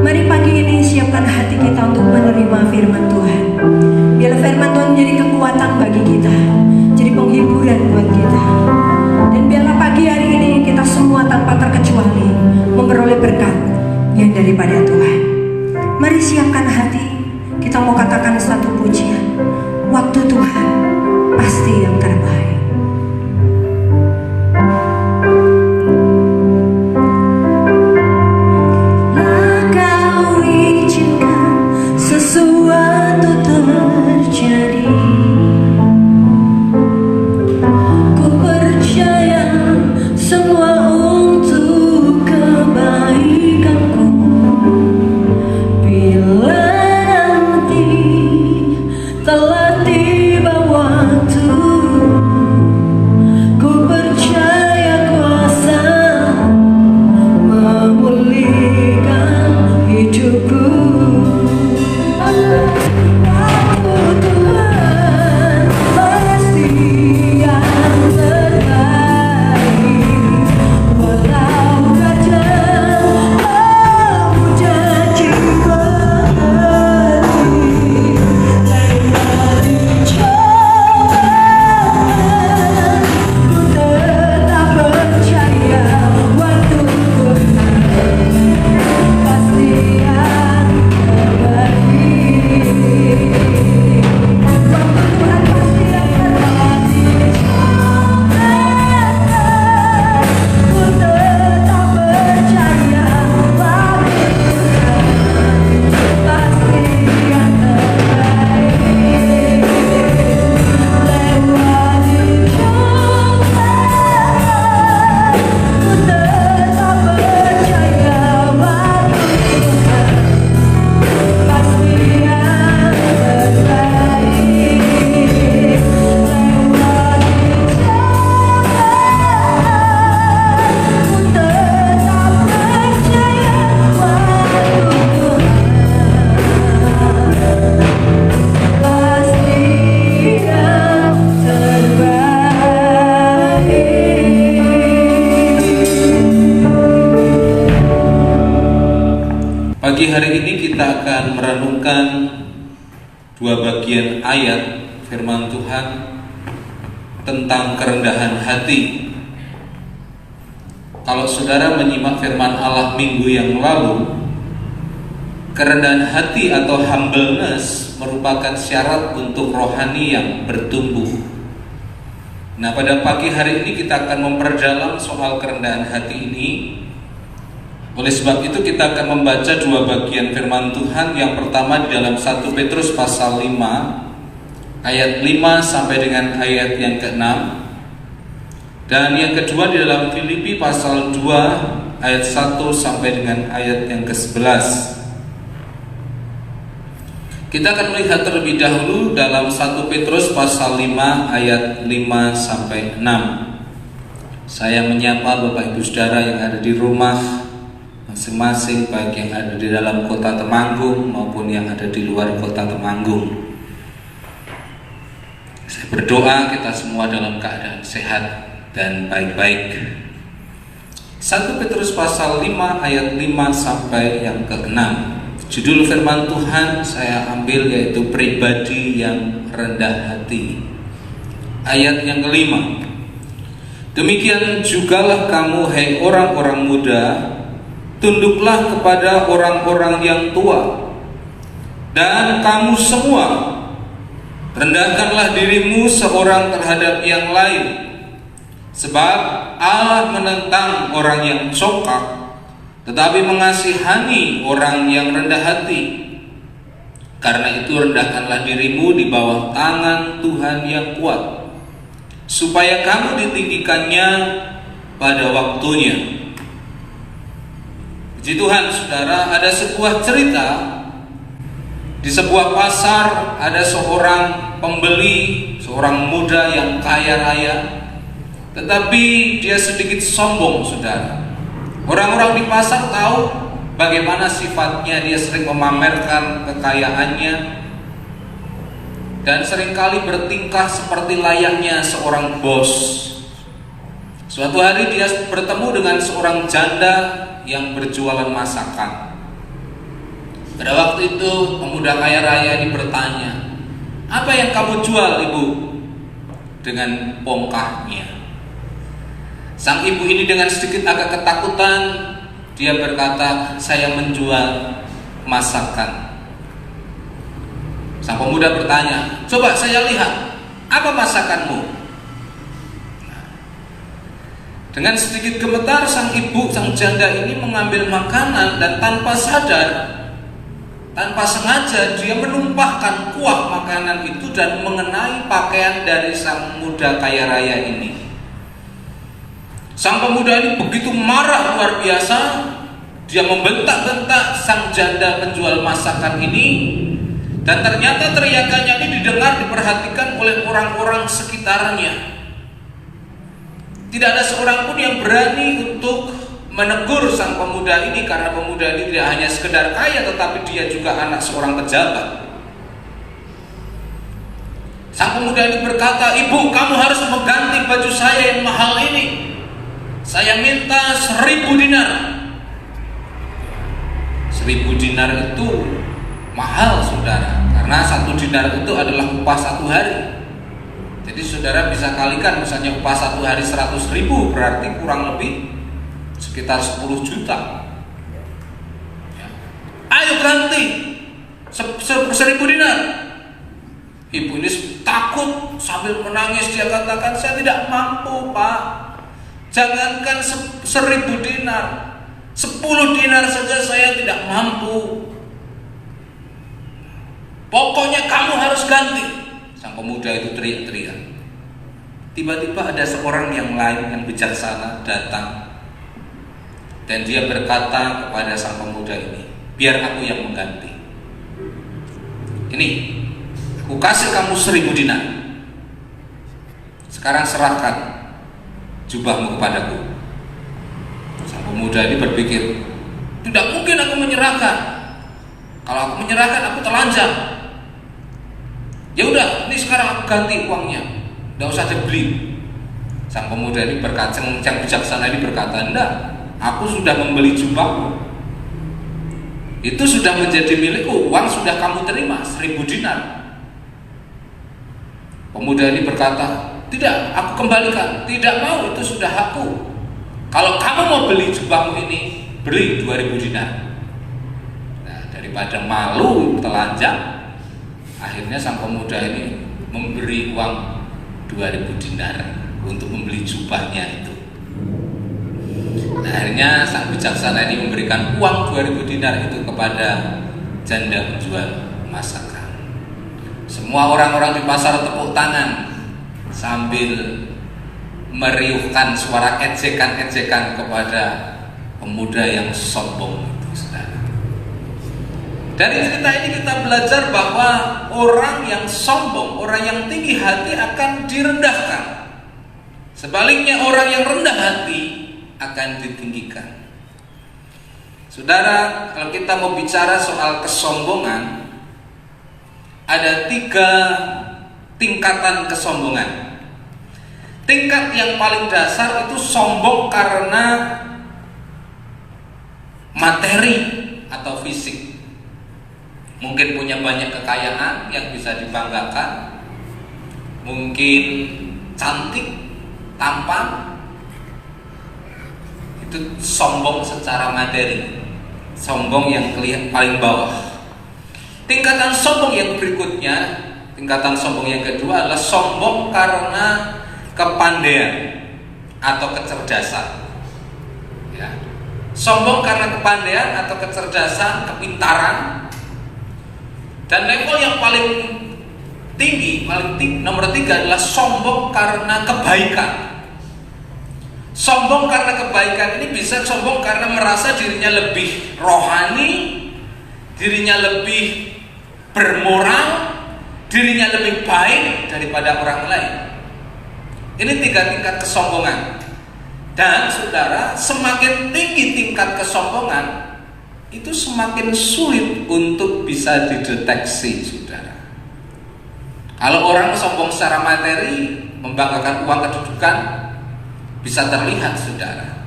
Mari pagi ini siapkan hati kita untuk menerima firman Tuhan. Biarlah firman Tuhan menjadi kekuatan bagi kita, jadi penghiburan buat kita. Dan biarlah pagi hari ini kita semua tanpa terkecuali memperoleh berkat yang daripada Tuhan. Mari siapkan hati, kita mau katakan satu pujian. Waktu Tuhan pasti yang terbaik. Sesuatu terjadi, ku percaya semua untuk kebaikanku. Bila nanti telah tiba waktu, ku percaya kuasa memulihkan hidupku. Pagi hari ini kita akan merenungkan dua bagian ayat firman Tuhan tentang kerendahan hati. Kalau saudara menyimak firman Allah minggu yang lalu, kerendahan hati atau humbleness merupakan syarat untuk rohani yang bertumbuh. Nah, pada pagi hari ini kita akan memperdalam soal kerendahan hati ini. Oleh sebab itu kita akan membaca dua bagian firman Tuhan. Yang pertama di dalam 1 Petrus pasal 5 ayat 5 sampai dengan ayat yang ke-6. Dan yang kedua di dalam Filipi pasal 2 ayat 1 sampai dengan ayat yang ke-11. Kita akan melihat terlebih dahulu dalam 1 Petrus pasal 5 ayat 5 sampai 6. Saya menyapa Bapak Ibu Saudara yang ada di rumah masing-masing, baik yang ada di dalam kota Temanggung maupun yang ada di luar kota Temanggung. Saya berdoa kita semua dalam keadaan sehat dan baik-baik. 1 Petrus pasal 5 ayat 5 sampai yang ke-6. Judul firman Tuhan saya ambil yaitu pribadi yang rendah hati. Ayat yang ke-5. Demikian jugalah kamu, hai orang-orang muda, tunduklah kepada orang-orang yang tua. Dan kamu semua, rendahkanlah dirimu seorang terhadap yang lain. Sebab Allah menentang orang yang congkak, tetapi mengasihani orang yang rendah hati. Karena itu rendahkanlah dirimu di bawah tangan Tuhan yang kuat, supaya kamu ditinggikannya pada waktunya. Puji Tuhan, saudara, ada sebuah cerita. Di sebuah pasar ada seorang pembeli, seorang muda yang kaya raya, tetapi dia sedikit sombong, saudara. Orang-orang di pasar tahu bagaimana sifatnya, dia sering memamerkan kekayaannya dan seringkali bertingkah seperti layaknya seorang bos. Suatu hari dia bertemu dengan seorang janda yang berjualan masakan. Pada waktu itu pemuda kaya raya ini bertanya, "Apa yang kamu jual, Ibu?" Dengan bongkahnya. Sang ibu ini dengan sedikit agak ketakutan, dia berkata, "Saya menjual masakan." Sang pemuda bertanya, "Coba saya lihat, apa masakanmu?" Dengan sedikit gemetar sang ibu, sang janda ini mengambil makanan dan tanpa sadar, tanpa sengaja dia menumpahkan kuah makanan itu dan mengenai pakaian dari sang muda kaya raya ini. Sang pemuda ini begitu marah luar biasa, dia membentak-bentak sang janda penjual masakan ini, dan ternyata teriakannya ini didengar, diperhatikan oleh orang-orang sekitarnya. Tidak ada seorang pun yang berani untuk menegur sang pemuda ini, karena pemuda ini tidak hanya sekedar kaya, tetapi dia juga anak seorang pejabat. Sang pemuda ini berkata, "Ibu, kamu harus mengganti baju saya yang mahal ini. Saya minta 1.000 dinar." 1.000 dinar itu mahal, saudara, karena 1 dinar itu adalah upah 1 hari. Jadi saudara bisa kalikan, misalnya upah 1 hari 100.000, berarti kurang lebih sekitar 10 juta. "Ayo ganti 1.000 dinar." Ibu ini takut sambil menangis, dia katakan, "Saya tidak mampu, Pak. Jangankan 1.000 dinar, 10 dinar saja saya tidak mampu. Pokoknya kamu harus ganti." Sang pemuda itu teriak-teriak. Tiba-tiba ada seorang yang lain yang bijaksana datang, dan dia berkata kepada sang pemuda ini, "Biar aku yang mengganti. Ini, aku kasih kamu 1.000 dinar. Sekarang serahkan jubahmu kepadaku." Sang pemuda ini berpikir, "Tidak mungkin aku menyerahkan. Kalau aku menyerahkan, aku telanjang. Ya udah, ini sekarang aku ganti uangnya. Tidak usah dibeli." Sang pemuda ini berkata, yang bijaksana ini berkata, "Enggak, aku sudah membeli jubahmu. Itu sudah menjadi milikku. Uang sudah kamu terima, 1.000 dinar." Pemuda ini berkata, "Tidak, aku kembalikan." "Tidak mau, itu sudah hakku. Kalau kamu mau beli jubahmu ini, beli 2.000 dinar." Nah, daripada malu telanjang, akhirnya sang pemuda ini memberi uang 2.000 dinar untuk membeli jubahnya itu. Nah, akhirnya sang bijaksana ini memberikan uang 2.000 dinar itu kepada janda penjual masakan. Semua orang-orang di pasar tepuk tangan sambil meriuhkan suara ejekan-ejekan kepada pemuda yang sombong itu, saudara. Dari cerita ini kita belajar bahwa orang yang sombong, orang yang tinggi hati akan direndahkan. Sebaliknya orang yang rendah hati akan ditinggikan. Saudara, kalau kita mau bicara soal kesombongan, ada 3 tingkatan kesombongan. Tingkat yang paling dasar itu sombong karena materi atau fisik. Mungkin punya banyak kekayaan yang bisa dibanggakan, mungkin cantik, tampan. Itu sombong secara materi, sombong yang kelihatan paling bawah. Tingkatan sombong yang berikutnya, tingkatan sombong yang kedua adalah sombong karena kepandaian atau kecerdasan. Ya. Sombong karena kepandaian atau kecerdasan, kepintaran. Dan level yang paling tinggi, nomor 3 adalah sombong karena kebaikan. Sombong karena kebaikan ini bisa sombong karena merasa dirinya lebih rohani, dirinya lebih bermoral, dirinya lebih baik daripada orang lain. Ini 3 tingkat kesombongan. Dan saudara, semakin tinggi tingkat kesombongan, itu semakin sulit untuk bisa dideteksi, saudara. Kalau orang sombong secara materi, membanggakan uang kedudukan, bisa terlihat, saudara.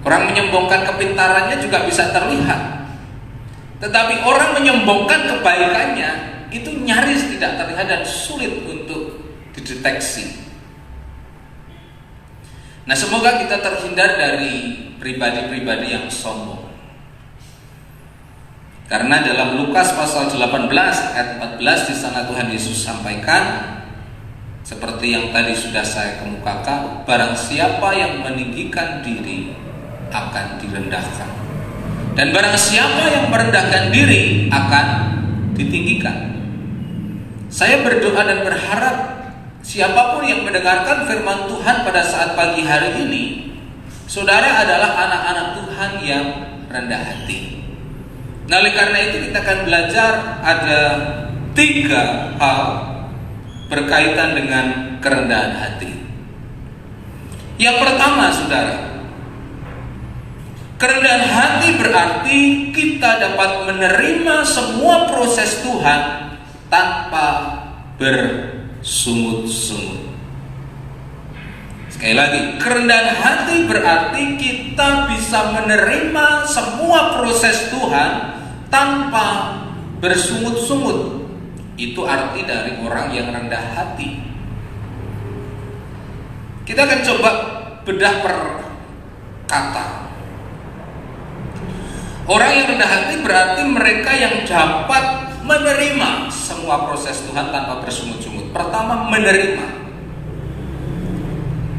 Orang menyombongkan kepintarannya juga bisa terlihat. Tetapi orang menyombongkan kebaikannya, itu nyaris tidak terlihat dan sulit untuk dideteksi. Nah, semoga kita terhindar dari pribadi-pribadi yang sombong. Karena dalam Lukas pasal 18 ayat 14 di sana Tuhan Yesus sampaikan seperti yang tadi sudah saya kemukakan, barang siapa yang meninggikan diri akan direndahkan, dan barang siapa yang merendahkan diri akan ditinggikan. Saya berdoa dan berharap siapapun yang mendengarkan firman Tuhan pada saat pagi hari ini, saudara adalah anak-anak Tuhan yang rendah hati. Nah, oleh karena itu kita akan belajar ada 3 hal berkaitan dengan kerendahan hati. Yang pertama, saudara, kerendahan hati berarti kita dapat menerima semua proses Tuhan tanpa bersungut-sungut. Sekali lagi, kerendahan hati berarti kita bisa menerima semua proses Tuhan tanpa bersungut-sungut. Itu arti dari orang yang rendah hati. Kita akan coba bedah per kata. Orang yang rendah hati berarti mereka yang dapat menerima semua proses Tuhan tanpa bersungut-sungut. Pertama, menerima.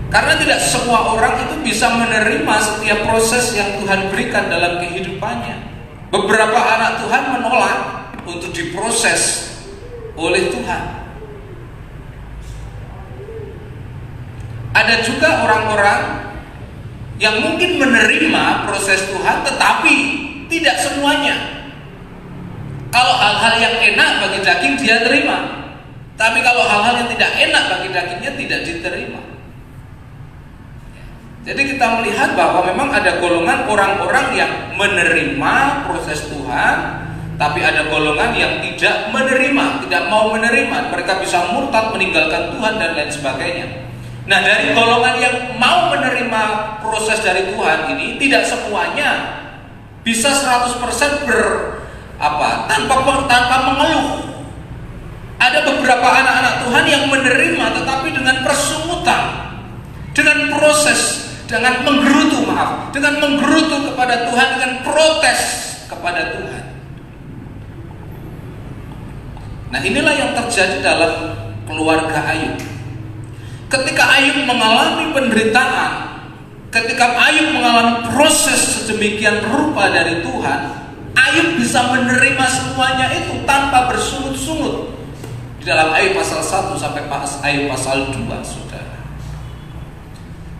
Karena tidak semua orang itu bisa menerima setiap proses yang Tuhan berikan dalam kehidupannya. Beberapa anak Tuhan menolak untuk diproses oleh Tuhan. Ada juga orang-orang yang mungkin menerima proses Tuhan, tetapi tidak semuanya. Kalau hal-hal yang enak bagi daging dia terima, tapi kalau hal-hal yang tidak enak bagi dagingnya tidak diterima. Jadi kita melihat bahwa memang ada golongan orang-orang yang menerima proses Tuhan, tapi ada golongan yang tidak menerima, tidak mau menerima. Mereka bisa murtad, meninggalkan Tuhan dan lain sebagainya. Nah, dari golongan yang mau menerima proses dari Tuhan ini, tidak semuanya bisa 100% tanpa mengeluh. Ada beberapa anak-anak Tuhan yang menerima tetapi dengan persungutan, dengan proses, dengan menggerutu kepada Tuhan, dengan protes kepada Tuhan. Nah, inilah yang terjadi dalam keluarga Ayub. Ketika Ayub mengalami penderitaan, ketika Ayub mengalami proses sedemikian rupa dari Tuhan, Ayub bisa menerima semuanya itu tanpa bersungut-sungut. Di dalam Ayub pasal 1 sampai Ayub pasal 2, saudara.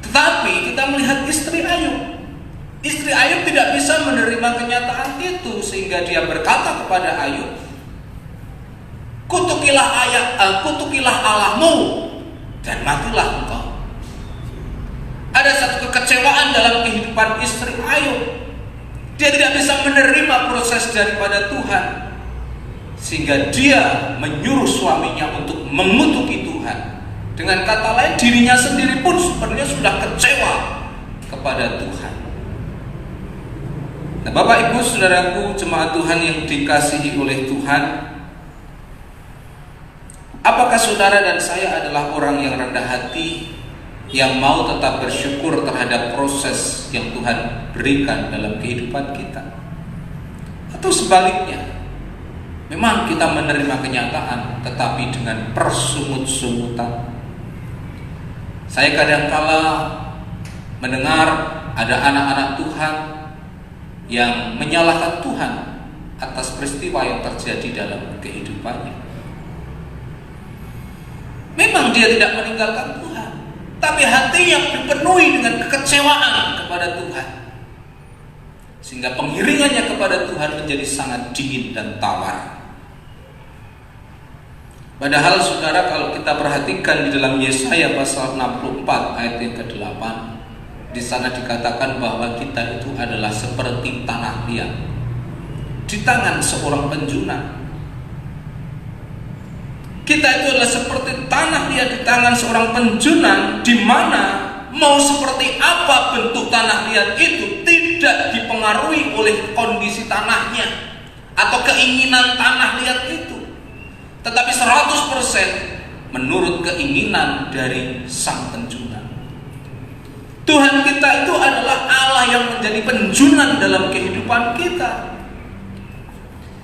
Tetapi kita melihat istri Ayub. Istri Ayub tidak bisa menerima kenyataan itu, sehingga dia berkata kepada Ayub, kutukilah Allahmu dan matilah engkau. Ada satu kekecewaan dalam kehidupan istri Ayub. Dia tidak bisa menerima proses daripada Tuhan, sehingga dia menyuruh suaminya untuk mengutuki Tuhan. Dengan kata lain, dirinya sendiri pun sebenarnya sudah kecewa kepada Tuhan. Nah, Bapak Ibu Saudaraku, jemaat Tuhan yang dikasihi oleh Tuhan, apakah saudara dan saya adalah orang yang rendah hati, yang mau tetap bersyukur terhadap proses yang Tuhan berikan dalam kehidupan kita? Atau sebaliknya, memang kita menerima kenyataan tetapi dengan persungut-sungutan? Saya kadangkala mendengar ada anak-anak Tuhan yang menyalahkan Tuhan atas peristiwa yang terjadi dalam kehidupannya. Memang dia tidak meninggalkan Tuhan, tapi hatinya dipenuhi dengan kekecewaan kepada Tuhan, sehingga pengiringannya kepada Tuhan menjadi sangat dingin dan tawar. Padahal saudara, kalau kita perhatikan di dalam Yesaya pasal 64 ayat yang ke-8, Di sana dikatakan bahwa kita itu adalah seperti tanah liat di tangan seorang penjuna. Kita itu adalah seperti tanah liat di tangan seorang penjuna, di mana mau seperti apa bentuk tanah liat itu tidak dipengaruhi oleh kondisi tanahnya atau keinginan tanah liat itu, tetapi 100% menurut keinginan dari sang penjuna. Tuhan kita itu adalah Allah yang menjadi penjunan dalam kehidupan kita.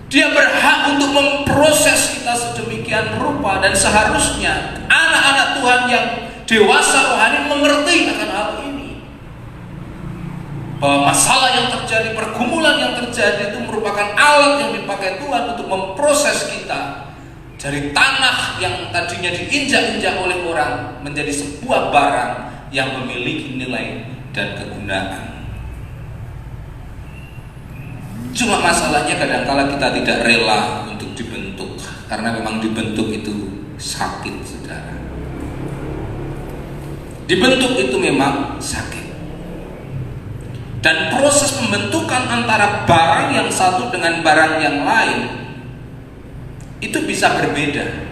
Dia berhak untuk memproses kita sedemikian rupa, dan seharusnya anak-anak Tuhan yang dewasa rohani mengerti akan hal ini, bahwa masalah yang terjadi, pergumulan yang terjadi itu merupakan alat yang dipakai Tuhan untuk memproses kita dari tanah yang tadinya diinjak-injak oleh orang menjadi sebuah barang yang memiliki nilai dan kegunaan. Cuma masalahnya kadang-kala kita tidak rela untuk dibentuk, karena memang dibentuk itu sakit, saudara. Dibentuk itu memang sakit. Dan proses pembentukan antara barang yang satu dengan barang yang lain itu bisa berbeda.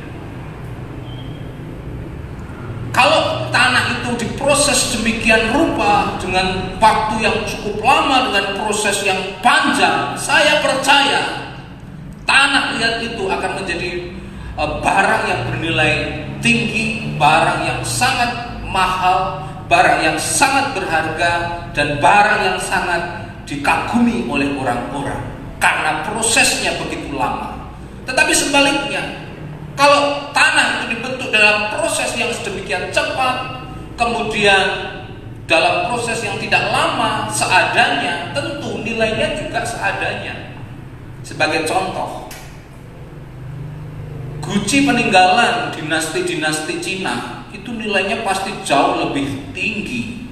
Kalau tanah itu diproses demikian rupa dengan waktu yang cukup lama, dengan proses yang panjang, saya percaya tanah liat itu akan menjadi barang yang bernilai tinggi, barang yang sangat mahal, barang yang sangat berharga, dan barang yang sangat dikagumi oleh orang-orang karena prosesnya begitu lama. Tetapi sebaliknya, kalau tanah itu dibentuk dalam proses yang sedemikian cepat, kemudian dalam proses yang tidak lama, seadanya, tentu nilainya juga seadanya. Sebagai contoh, guci peninggalan dinasti-dinasti Cina itu nilainya pasti jauh lebih tinggi,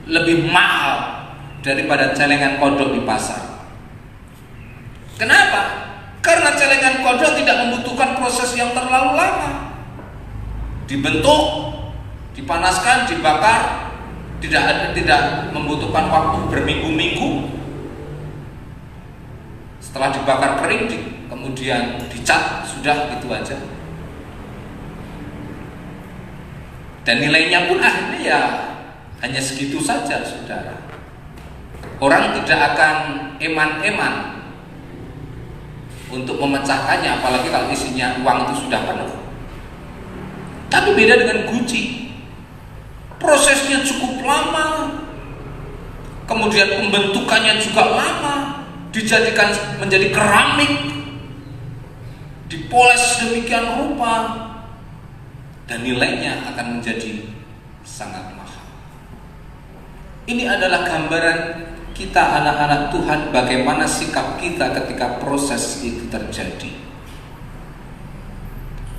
lebih mahal daripada celengan kodok di pasar. Kenapa? Karena celengan kodok tidak membutuhkan proses yang terlalu lama. Dibentuk, dipanaskan, dibakar, tidak membutuhkan waktu berminggu-minggu. Setelah dibakar kering, kemudian dicat, sudah gitu aja. Dan nilainya pun akhirnya ya hanya segitu saja, saudara. Orang tidak akan eman-eman untuk memecahkannya, apalagi kalau isinya uang itu sudah penuh. Tapi beda dengan guci, prosesnya cukup lama, kemudian pembentukannya juga lama, dijadikan menjadi keramik, dipoles demikian rupa, dan nilainya akan menjadi sangat mahal. Ini adalah gambaran kita anak-anak Tuhan, bagaimana sikap kita ketika proses itu terjadi.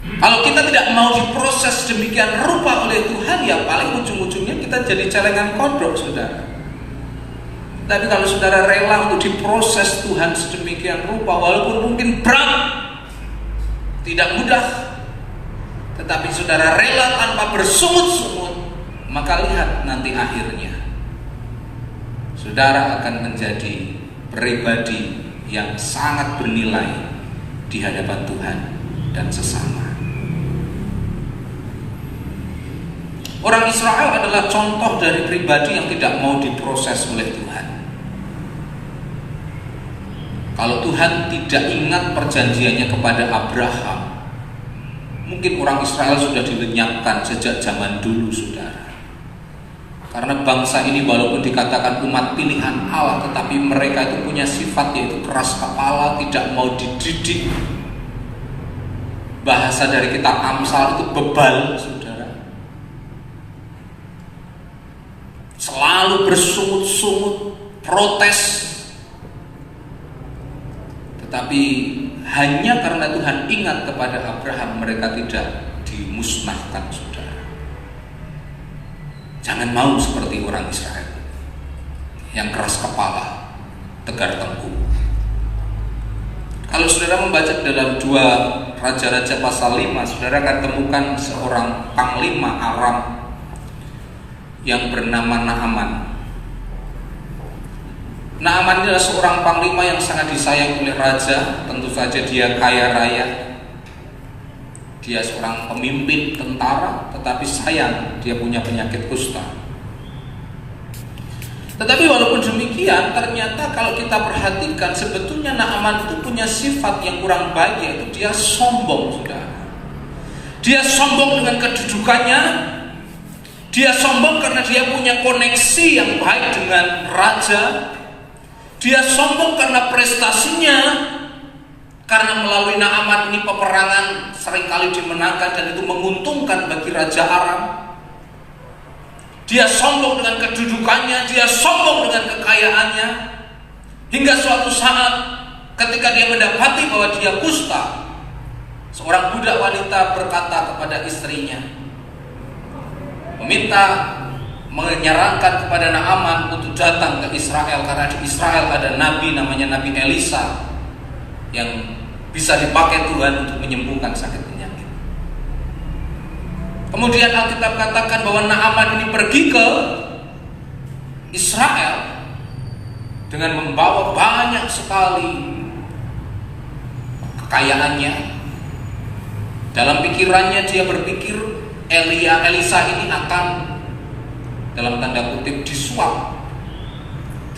Kalau kita tidak mau diproses demikian rupa oleh Tuhan, ya paling ujung-ujungnya kita jadi celengan kodok, saudara. Tapi kalau saudara rela untuk diproses Tuhan sedemikian rupa, walaupun mungkin berat, tidak mudah, tetapi saudara rela tanpa bersungut-sungut, maka lihat nanti akhirnya saudara akan menjadi pribadi yang sangat bernilai di hadapan Tuhan dan sesama. Orang Israel adalah contoh dari pribadi yang tidak mau diproses oleh Tuhan. Kalau Tuhan tidak ingat perjanjiannya kepada Abraham, mungkin orang Israel sudah dilenyapkan sejak zaman dulu, saudara. Karena bangsa ini walaupun dikatakan umat pilihan Allah, tetapi mereka itu punya sifat yaitu keras kepala, tidak mau dididik. Bahasa dari kitab Amsal itu bebal, saudara. Selalu bersungut-sungut, protes. Tetapi hanya karena Tuhan ingat kepada Abraham, mereka tidak dimusnahkan, saudara. Jangan mau seperti orang Israel yang keras kepala, tegar tengkuk. Kalau saudara membaca dalam 2 Raja-Raja pasal 5, saudara akan temukan seorang panglima Aram yang bernama Naaman. Naaman adalah seorang panglima yang sangat disayang oleh raja. Tentu saja dia kaya raya, dia seorang pemimpin tentara, tetapi sayang dia punya penyakit kusta. Tetapi walaupun demikian, ternyata kalau kita perhatikan, sebetulnya Naaman itu punya sifat yang kurang baik, yaitu dia sombong, saudara. Dia sombong dengan kedudukannya. Dia sombong karena dia punya koneksi yang baik dengan raja. Dia sombong karena prestasinya, karena melalui Naaman ini peperangan seringkali dimenangkan dan itu menguntungkan bagi Raja Aram. Dia sombong dengan kedudukannya, dia sombong dengan kekayaannya, hingga suatu saat ketika dia mendapati bahwa dia kusta, seorang budak wanita berkata kepada istrinya, meminta, menyarankan kepada Naaman untuk datang ke Israel, karena di Israel ada nabi namanya Nabi Elisa yang bisa dipakai Tuhan untuk menyembuhkan sakit penyakit. Kemudian Alkitab katakan bahwa Naaman ini pergi ke Israel dengan membawa banyak sekali kekayaannya. Dalam pikirannya dia berpikir Elisa ini akan, dalam tanda kutip, disuap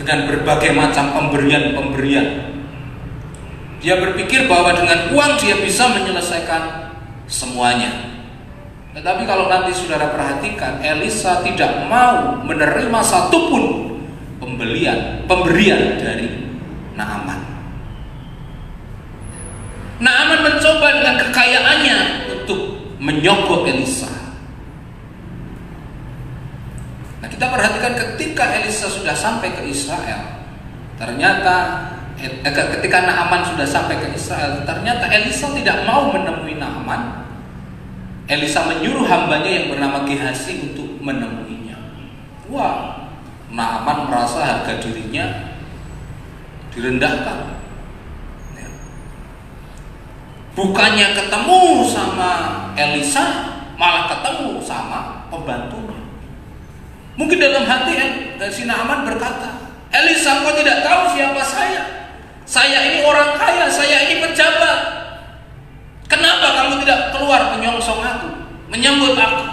dengan berbagai macam pemberian-pemberian. Dia berpikir bahwa dengan uang dia bisa menyelesaikan semuanya. Tetapi kalau nanti saudara perhatikan, Elisa tidak mau menerima satupun pemberian dari Naaman. Naaman mencoba dengan kekayaannya untuk menyogok Elisa. Nah, kita perhatikan ketika Elisa sudah sampai ke Israel, ternyata ketika Naaman sudah sampai ke Israel, ternyata Elisa tidak mau menemui Naaman. Elisa menyuruh hambanya yang bernama Gehazi untuk menemuinya. Wah, Naaman merasa harga dirinya direndahkan. Bukannya ketemu sama Elisa, malah ketemu sama pembantunya. Mungkin dalam hati si Naaman berkata, Elisa, kau tidak tahu siapa saya? Saya ini orang kaya, saya ini pejabat. Kenapa kamu tidak keluar menyongsong aku, menyambut aku?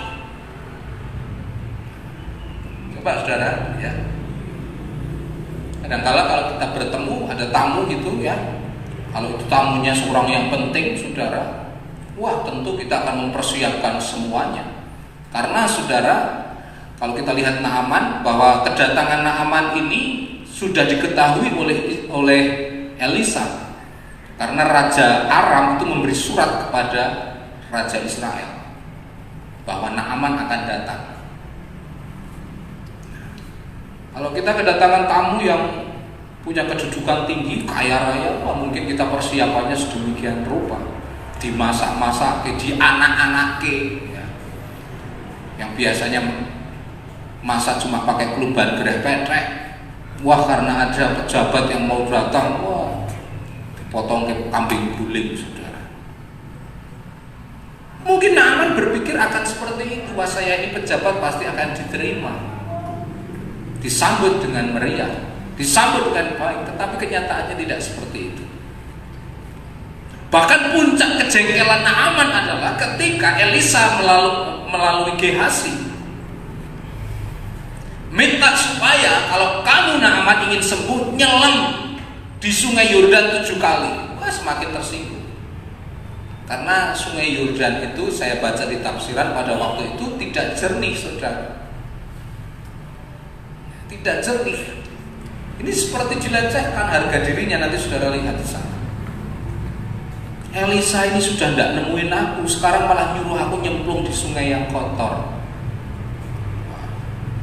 Coba saudara, ya. Kadang-kala kalau kita bertemu, ada tamu gitu ya, kalau itu tamunya seorang yang penting, saudara, wah tentu kita akan mempersiapkan semuanya. Karena saudara, kalau kita lihat Naaman, bahwa kedatangan Naaman ini sudah diketahui oleh Elisa. Karena Raja Aram itu memberi surat kepada Raja Israel bahwa Naaman akan datang. Kalau kita kedatangan tamu yang punya kedudukan tinggi, kaya raya, mungkin kita persiapannya sedemikian rupa, dimasak-masak, dianak-anake, ya. Yang biasanya masak cuma pakai keluban gereh petrek. Wah, karena ada pejabat yang mau datang, wah, potong ke kambing guling, saudara. Mungkin Naaman berpikir akan seperti itu, wah saya ini pejabat pasti akan diterima, disambut dengan meriah, disambut dengan baik. Tetapi kenyataannya tidak seperti itu. Bahkan puncak kejengkelan Naaman adalah ketika Elisa melalui Gehazi minta supaya kalau kamu Naaman ingin sembuh, nyelam di sungai Yordan 7 kali. Wah, semakin tersinggung. Karena sungai Yordan itu, saya baca di tafsiran pada waktu itu tidak jernih, saudara. Tidak jernih. Ini seperti dilecehkan harga dirinya, nanti saudara lihat di sana. Elisa ini sudah tidak nemuin aku, sekarang malah nyuruh aku nyemplung di sungai yang kotor.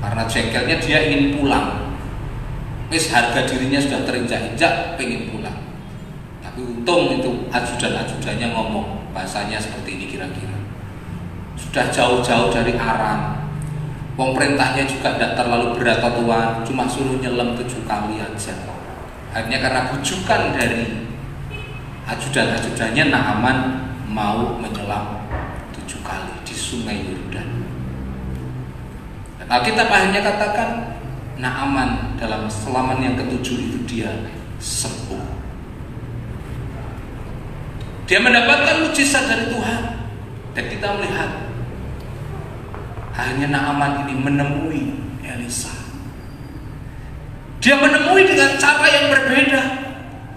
Karena jengkelnya dia ingin pulang. Wis harga dirinya sudah terinjak-injak, pengen pulang. Tapi untung itu ajudan-ajudannya ngomong bahasanya seperti ini kira-kira. Sudah jauh-jauh dari Aram. Wong perintahnya juga tidak terlalu berat Tuhan, cuma suruh nyelam 7 kali aja. Akhirnya karena bujukan dari ajudan-ajudannya, Naaman mau menyelam 7 kali di sungai Yordan. Dan Alkitab akhirnya katakan Naaman dalam selaman yang ketujuh itu dia sembuh. Dia mendapatkan mujizat dari Tuhan. Dan kita melihat akhirnya Naaman ini menemui Elisa. Dia menemui dengan cara yang berbeda.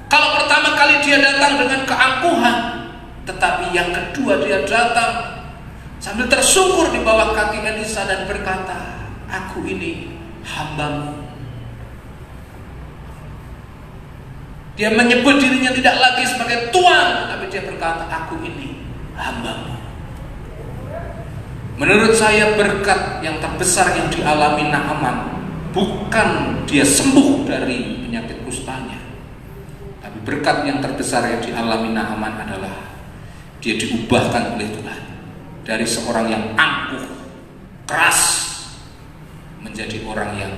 Kalau pertama kali dia datang dengan keangkuhan, tetapi yang kedua dia datang sambil tersungkur di bawah kaki Elisa dan berkata, "Aku ini hambamu." Dia menyebut dirinya tidak lagi sebagai Tuhan, tapi dia berkata, "Aku ini hambamu." Menurut saya berkat yang terbesar yang dialami Naaman bukan dia sembuh dari penyakit kustanya, tapi berkat yang terbesar yang dialami Naaman adalah dia diubahkan oleh Tuhan dari seorang yang angkuh, keras, menjadi orang yang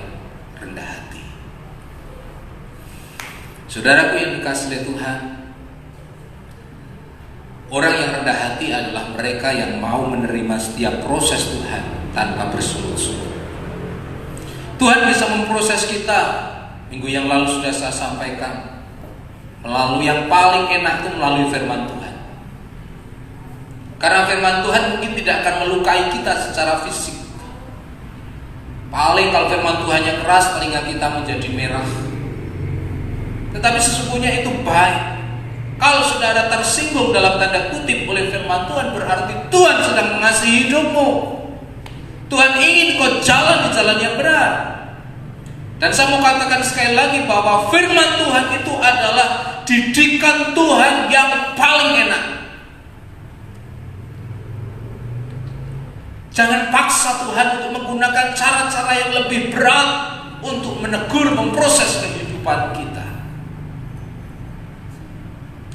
rendah hati. Saudaraku yang dikasihi oleh Tuhan, orang yang rendah hati adalah mereka yang mau menerima setiap proses Tuhan tanpa bersungut-sungut. Tuhan bisa memproses kita. Minggu yang lalu sudah saya sampaikan, melalui yang paling enak itu melalui firman Tuhan. Karena firman Tuhan mungkin tidak akan melukai kita secara fisik. Paling kalau firman Tuhannya keras, telinga kita menjadi merah. Tetapi sesungguhnya itu baik. Kalau saudara tersinggung dalam tanda kutip oleh firman Tuhan, berarti Tuhan sedang mengasihi hidupmu. Tuhan ingin kau jalan di jalan yang benar. Dan saya mau katakan sekali lagi bahwa firman Tuhan itu adalah didikan Tuhan yang paling enak. Jangan paksa Tuhan untuk menggunakan cara-cara yang lebih berat untuk menegur, memproses kehidupan kita.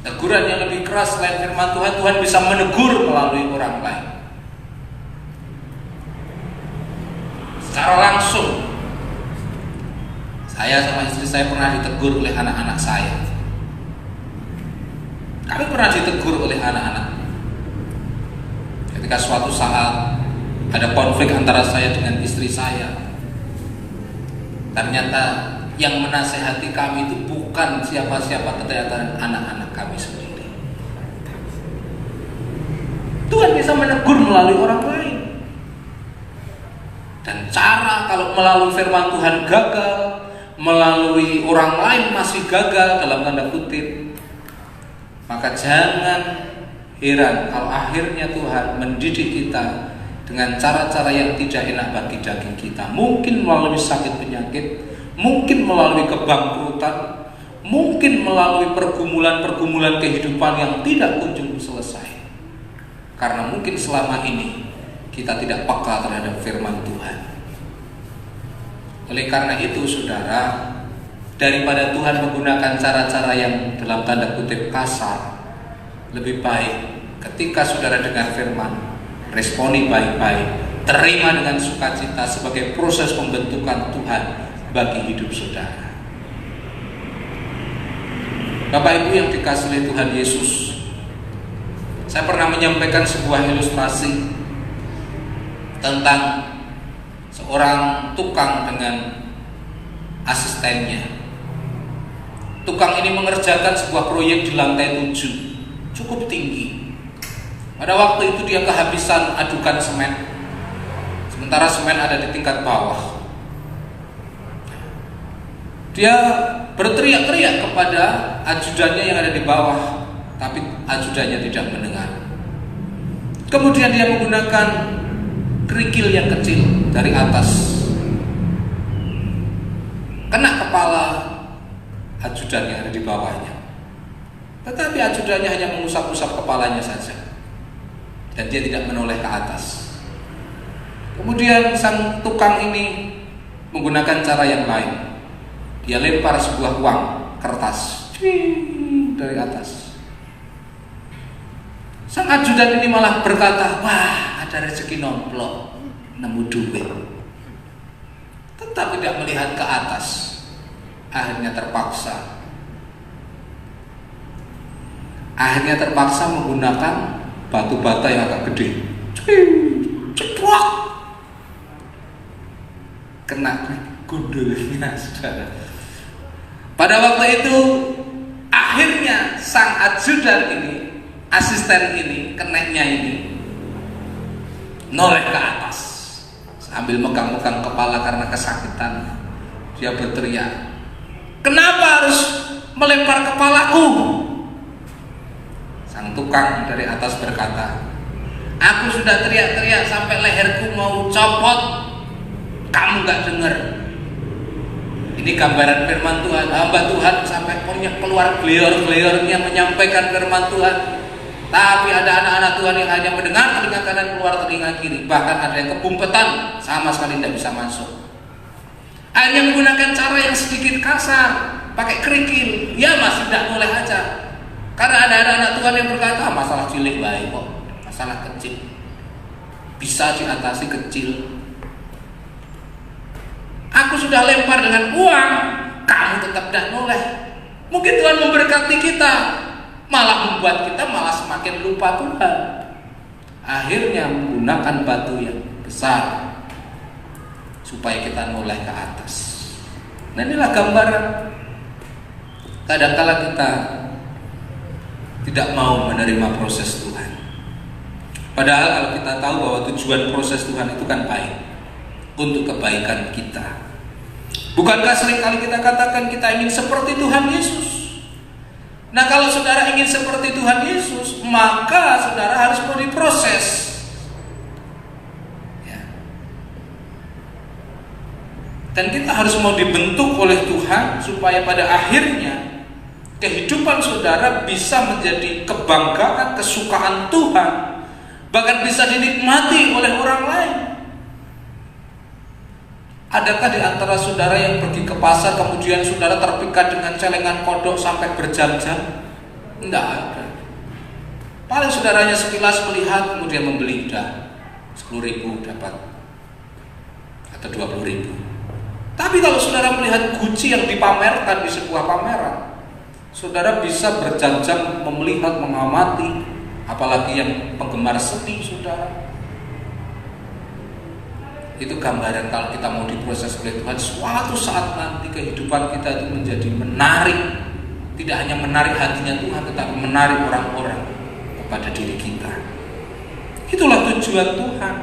Teguran yang lebih keras selain firman Tuhan, Tuhan bisa menegur melalui orang lain. Secara langsung, saya sama istri saya pernah ditegur oleh anak-anak saya. Kami pernah ditegur oleh anak-anak. Ketika suatu saat ada konflik antara saya dengan istri saya, ternyata yang menasehati kami itu bukan siapa-siapa, ternyata anak-anak kami sendiri. Tuhan bisa menegur melalui orang lain. Dan cara kalau melalui firman Tuhan gagal, melalui orang lain masih gagal dalam tanda kutip, maka jangan heran kalau akhirnya Tuhan mendidik kita dengan cara-cara yang tidak enak bagi daging kita. Mungkin melalui sakit penyakit, mungkin melalui kebangkrutan, mungkin melalui pergumulan-pergumulan kehidupan yang tidak kunjung selesai. Karena mungkin selama ini kita tidak peka terhadap firman Tuhan. Oleh karena itu saudara, daripada Tuhan menggunakan cara-cara yang dalam tanda kutip kasar, lebih baik ketika saudara dengar firman, responi baik-baik, terima dengan sukacita sebagai proses pembentukan Tuhan bagi hidup saudara. Bapak Ibu yang dikasihi oleh Tuhan Yesus, saya pernah menyampaikan sebuah ilustrasi tentang seorang tukang dengan asistennya. Tukang ini mengerjakan sebuah proyek di lantai 7, cukup tinggi. Pada waktu itu dia kehabisan adukan semen, sementara semen ada di tingkat bawah. Dia berteriak-teriak kepada ajudannya yang ada di bawah, tapi ajudannya tidak mendengar. Kemudian dia menggunakan kerikil yang kecil dari atas, kena kepala ajudan yang ada di bawahnya. Tetapi ajudannya hanya mengusap-usap kepalanya saja, dan dia tidak menoleh ke atas. Kemudian sang tukang ini menggunakan cara yang lain. Dia lempar sebuah uang kertas dari atas. Sang ajudan ini malah berkata, "Wah, ada rezeki nomplok, nemu duit." Tetap tidak melihat ke atas. Akhirnya terpaksa menggunakan batu bata yang agak gede. Ceplok. kena gundulnya, saudara. Pada waktu itu akhirnya sang ajudan ini, asisten ini, keneknya ini noleh ke atas sambil megang-megang kepala karena kesakitan. Dia berteriak, "Kenapa harus melempar kepalaku?" Sang tukang dari atas berkata, "Aku sudah teriak-teriak sampai leherku mau copot, kamu gak dengar." Ini gambaran firman Tuhan. Hamba Tuhan sampai punya keluar geleor-geleornya menyampaikan firman Tuhan. Tapi ada anak-anak Tuhan yang hanya mendengar telinga kanan, keluar telinga kiri. Bahkan ada yang kebumpetan, sama sekali tidak bisa masuk. Akhirnya menggunakan cara yang sedikit kasar, pakai kerikil. Ya masih tidak boleh aja. Karena ada anak Tuhan yang berkata, masalah cilik baik kok, masalah kecil bisa diatasi kecil. Aku sudah lempar dengan uang, kamu tetap tidak noleh. Mungkin Tuhan memberkati kita, malah membuat kita malah semakin lupa Tuhan. Akhirnya menggunakan batu yang besar supaya kita noleh ke atas. Nah, inilah gambaran. Kadang-kala kita tidak mau menerima proses Tuhan. Padahal kalau kita tahu bahwa tujuan proses Tuhan itu kan baik, untuk kebaikan kita. Bukankah seringkali kita katakan kita ingin seperti Tuhan Yesus? Nah, kalau saudara ingin seperti Tuhan Yesus, maka saudara harus mau diproses. Ya. Dan kita harus mau dibentuk oleh Tuhan supaya pada akhirnya kehidupan saudara bisa menjadi kebanggaan, kesukaan Tuhan, bahkan bisa dinikmati oleh orang lain. Adakah di antara saudara yang pergi ke pasar kemudian saudara terpikat dengan celengan kodok sampai berjam-jam? Tidak ada. Paling saudaranya sekilas melihat kemudian membeli, udah 10.000 dapat atau 20.000. Tapi kalau saudara melihat Gucci yang dipamerkan di sebuah pameran, saudara bisa berjam-jam melihat, mengamati, apalagi yang penggemar seni saudara. Itu gambaran kalau kita mau diproses oleh Tuhan, suatu saat nanti kehidupan kita itu menjadi menarik. Tidak hanya menarik hatinya Tuhan, tetapi menarik orang-orang kepada diri kita. Itulah tujuan Tuhan.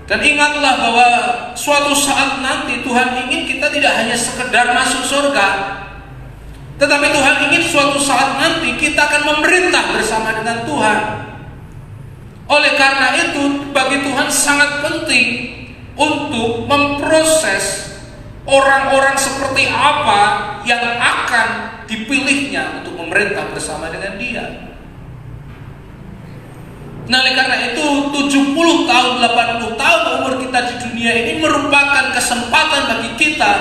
Dan ingatlah bahwa suatu saat nanti Tuhan ingin kita tidak hanya sekedar masuk surga, tetapi Tuhan ingin suatu saat nanti kita akan memerintah bersama dengan Tuhan. Oleh karena itu, bagi Tuhan sangat penting untuk memproses orang-orang seperti apa yang akan dipilihnya untuk memerintah bersama dengan Dia. Nah, oleh karena itu 70 tahun, 80 tahun umur kita di dunia ini merupakan kesempatan bagi kita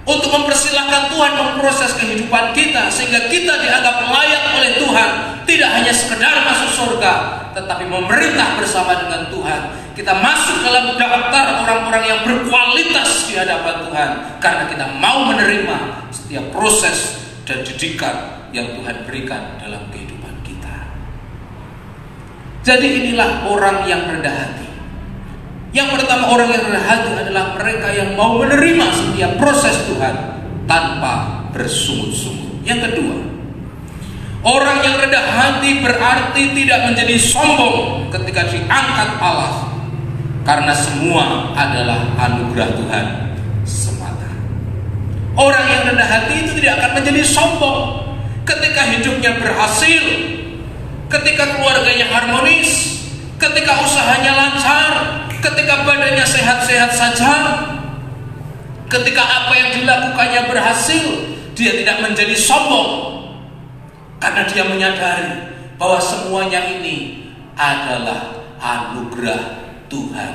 untuk mempersilahkan Tuhan memproses kehidupan kita sehingga kita dianggap layak oleh Tuhan, tidak hanya sekedar masuk surga, tetapi memerintah bersama dengan Tuhan. Kita masuk dalam daftar orang-orang yang berkualitas di hadapan Tuhan karena kita mau menerima setiap proses dan didikan yang Tuhan berikan dalam kehidupan kita. Jadi inilah orang yang rendah hati. Yang pertama, orang yang rendah hati adalah mereka yang mau menerima setiap proses Tuhan tanpa bersungut-sungut. Yang kedua, orang yang rendah hati berarti tidak menjadi sombong ketika diangkat Allah, karena semua adalah anugerah Tuhan semata. Orang yang rendah hati itu tidak akan menjadi sombong ketika hidupnya berhasil, ketika keluarganya harmonis, ketika usahanya lancar, ketika badannya sehat-sehat saja, ketika apa yang dilakukannya berhasil, dia tidak menjadi sombong karena dia menyadari bahwa semuanya ini adalah anugerah Tuhan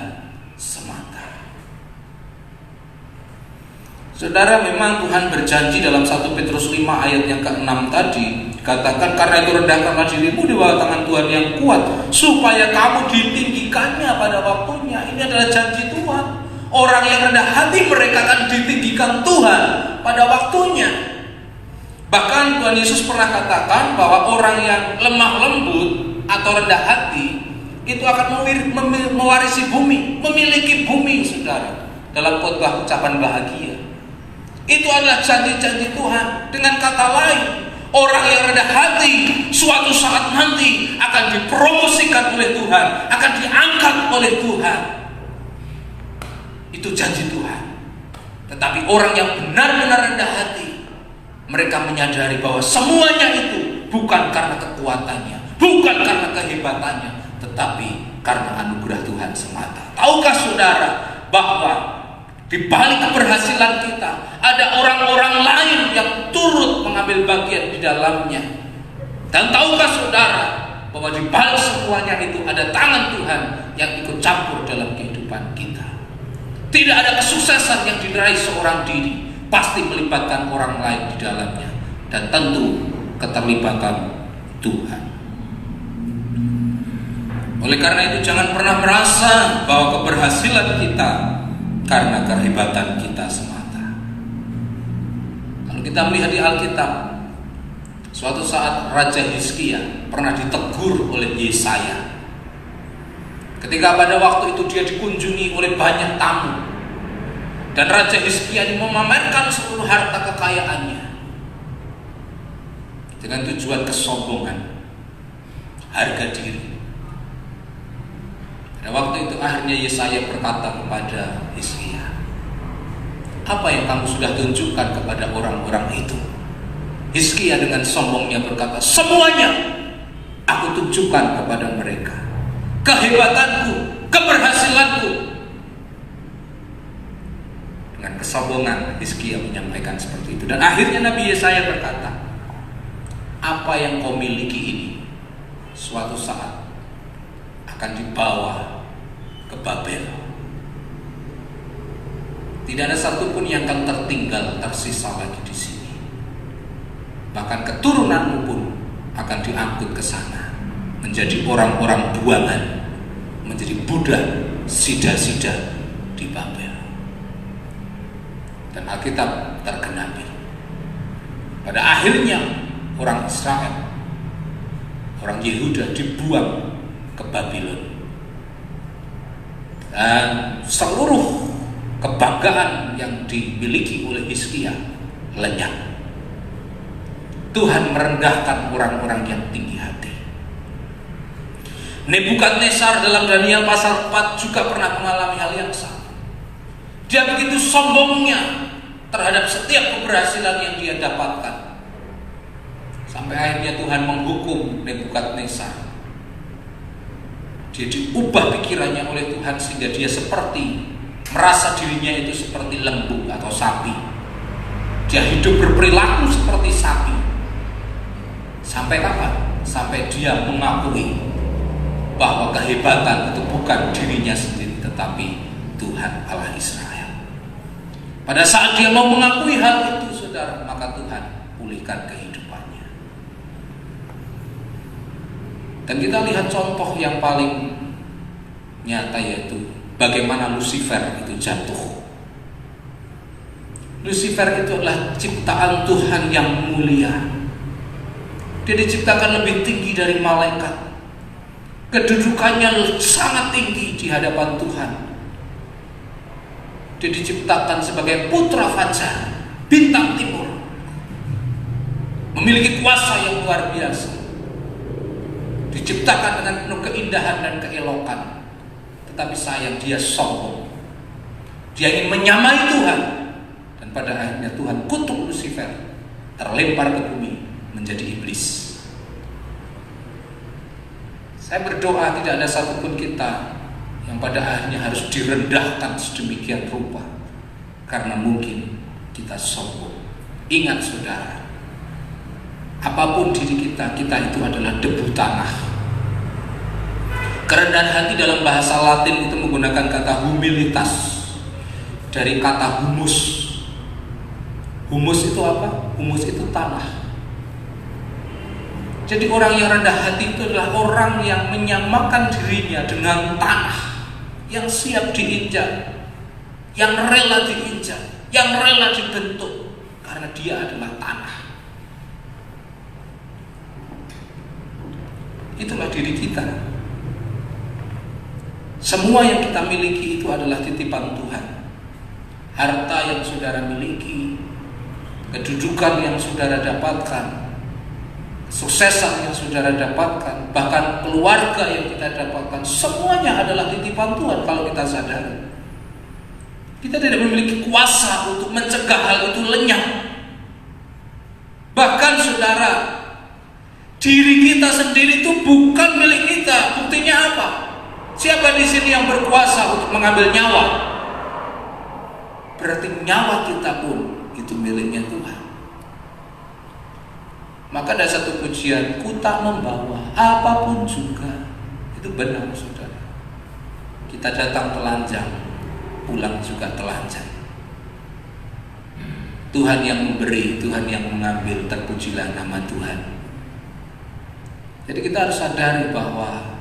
semata. Saudara, memang Tuhan berjanji dalam 1 Petrus 5 ayat yang ke-6 tadi, katakan, karena itu rendahkanlah dirimu di bawah tangan Tuhan yang kuat, supaya kamu ditinggikannya pada waktunya. Ini adalah janji Tuhan. Orang yang rendah hati mereka akan ditinggikan Tuhan pada waktunya. Bahkan Tuhan Yesus pernah katakan bahwa orang yang lemah lembut atau rendah hati itu akan mewarisi bumi, memiliki bumi, saudara. dalam khotbah ucapan bahagia. Itu adalah janji-janji Tuhan. Dengan kata lain, orang yang rendah hati suatu saat nanti akan dipromosikan oleh Tuhan, akan diangkat oleh Tuhan. Itu janji Tuhan. Tetapi orang yang benar-benar rendah hati, mereka menyadari bahwa semuanya itu bukan karena kekuatannya, bukan karena kehebatannya, tetapi karena anugerah Tuhan semata. Tahukah saudara bahwa di balik keberhasilan kita ada orang-orang lain yang turut mengambil bagian di dalamnya? Dan tahukah saudara bahwa di balik semuanya itu ada tangan Tuhan yang ikut campur dalam kehidupan kita? Tidak ada kesuksesan yang diraih seorang diri, pasti melibatkan orang lain di dalamnya, dan tentu keterlibatan Tuhan. Oleh karena itu jangan pernah merasa bahwa keberhasilan kita karena kehebatan kita semata. Kalau kita melihat di Alkitab, suatu saat Raja Hizkia pernah ditegur oleh Yesaya. Ketika pada waktu itu dia dikunjungi oleh banyak tamu, dan Raja Hizkia ini memamerkan seluruh harta kekayaannya dengan tujuan kesombongan, harga diri. Pada waktu itu akhirnya Yesaya berkata kepada Hizkia, apa yang kamu sudah tunjukkan kepada orang-orang itu? Hizkia dengan sombongnya berkata, semuanya aku tunjukkan kepada mereka. Kehebatanku, keberhasilanku. Dengan kesombongan Hizkia menyampaikan seperti itu. Dan akhirnya Nabi Yesaya berkata, apa yang kau miliki ini suatu saat akan dibawa ke Babel. Tidak ada satupun yang akan tertinggal, tersisa lagi di sini. Bahkan keturunanmu pun akan diangkut ke sana, menjadi orang-orang buangan, menjadi budak sida-sida di Babel. Dan Alkitab tergenapi. Pada akhirnya orang Israel, orang Yehuda dibuang ke Babylon, dan seluruh kebanggaan yang dimiliki oleh Hizkia lenyap. Tuhan merendahkan orang-orang yang tinggi hati. Nebukadnezar dalam Daniel pasal 4 juga pernah mengalami hal yang sama. Dia begitu sombongnya terhadap setiap keberhasilan yang dia dapatkan, sampai akhirnya Tuhan menghukum Nebukadnezar. Dia diubah pikirannya oleh Tuhan sehingga dia seperti merasa dirinya itu seperti lembu atau sapi. Dia hidup berperilaku seperti sapi. Sampai kapan? Sampai dia mengakui bahwa kehebatan itu bukan dirinya sendiri, tetapi Tuhan Allah Israel. Pada saat dia mau mengakui hal itu, saudara, maka Tuhan pulihkan kehidupannya. Dan kita lihat contoh yang paling nyata, yaitu bagaimana Lucifer itu jatuh. Lucifer itu adalah ciptaan Tuhan yang mulia. Dia diciptakan lebih tinggi dari malaikat. Kedudukannya sangat tinggi di hadapan Tuhan. Dia diciptakan sebagai putra fajar, bintang timur, memiliki kuasa yang luar biasa. Diciptakan dengan penuh keindahan dan keelokan. Tetapi sayang, dia sombong. Dia ingin menyamai Tuhan. Dan pada akhirnya Tuhan kutuk Lucifer, terlempar ke bumi menjadi iblis. Saya berdoa tidak ada satupun kita yang pada akhirnya harus direndahkan sedemikian rupa karena mungkin kita sombong. Ingat saudara, apapun diri kita, kita itu adalah debu tanah. Kerendahan hati dalam bahasa Latin itu menggunakan kata humilitas, dari kata humus. Humus itu apa? Humus itu tanah. Jadi orang yang rendah hati itu adalah orang yang menyamakan dirinya dengan tanah, yang siap diinjak, yang rela diinjak, yang rela dibentuk, karena dia adalah tanah. Itulah diri kita. Semua yang kita miliki itu adalah titipan Tuhan. harta yang saudara miliki, kedudukan yang saudara dapatkan, kesuksesan yang saudara dapatkan, bahkan keluarga yang kita dapatkan, semuanya adalah titipan Tuhan kalau kita sadari. Kita tidak memiliki kuasa untuk mencegah hal itu lenyap. Bahkan saudara, diri kita sendiri itu bukan milik kita. Buktinya apa? Siapa di sini yang berkuasa untuk mengambil nyawa? Berarti nyawa kita pun itu miliknya Tuhan. Maka ada satu pujian, ku tak membawa apapun juga. Itu benar saudara. Kita datang telanjang, pulang juga telanjang. Tuhan yang memberi, Tuhan yang mengambil, terpujilah nama Tuhan. Jadi kita harus sadari bahwa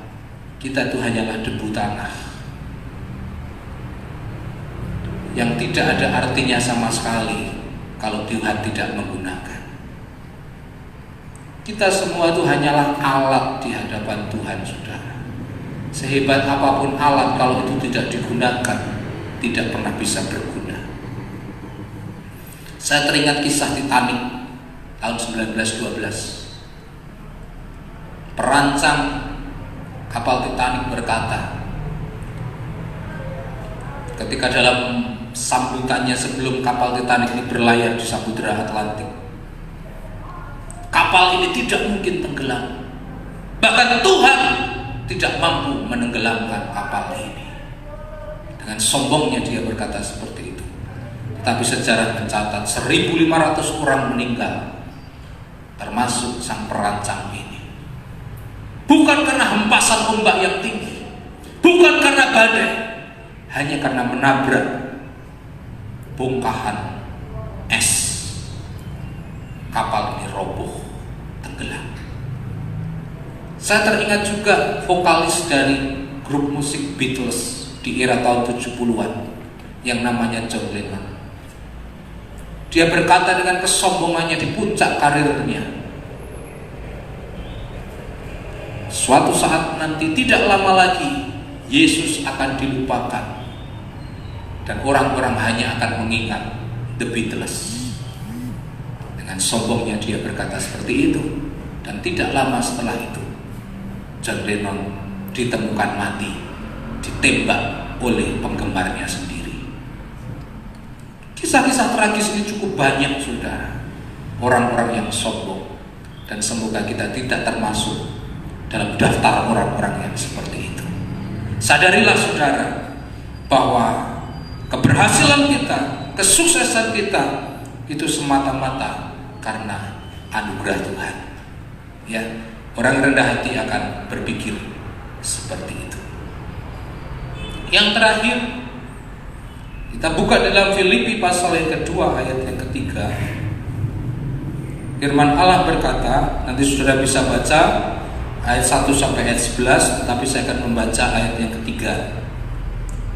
kita itu hanyalah debu tanah yang tidak ada artinya sama sekali kalau Tuhan tidak menggunakan. Kita semua itu hanyalah alat di hadapan Tuhan, saudara. Sehebat apapun alat, kalau itu tidak digunakan, tidak pernah bisa berguna. Saya teringat kisah Titanic tahun 1912. Perancang kapal Titanic berkata, ketika dalam sambutannya sebelum kapal Titanic ini berlayar di Samudra Atlantik, kapal ini tidak mungkin tenggelam. Bahkan Tuhan tidak mampu menenggelamkan kapal ini. Dengan sombongnya dia berkata seperti itu. Tapi sejarah mencatat 1.500 orang meninggal, termasuk sang perancang ini. Bukan karena hempasan ombak yang tinggi, bukan karena badai, hanya karena menabrak bongkahan es. Kapal ini roboh, tenggelam. Saya teringat juga vokalis dari grup musik Beatles di era tahun 70-an yang namanya John Lennon. Dia berkata dengan kesombongannya di puncak karirnya, suatu saat nanti tidak lama lagi Yesus akan dilupakan dan orang-orang hanya akan mengingat The Beatles. Dengan sombongnya dia berkata seperti itu. Dan tidak lama setelah itu John Lennon ditemukan mati, ditembak oleh penggemarnya sendiri. Kisah-kisah tragis ini cukup banyak, saudara. Orang-orang yang sombong, dan semoga kita tidak termasuk dalam daftar orang-orang yang seperti itu. Sadarilah saudara bahwa keberhasilan kita, kesuksesan kita itu semata-mata karena anugerah Tuhan. Ya, orang rendah hati akan berpikir seperti itu. Yang terakhir, kita buka dalam Filipi pasal yang kedua ayat yang ketiga. Firman Allah berkata, nanti saudara bisa baca ayat 1 sampai ayat 11, tetapi saya akan membaca ayat yang ketiga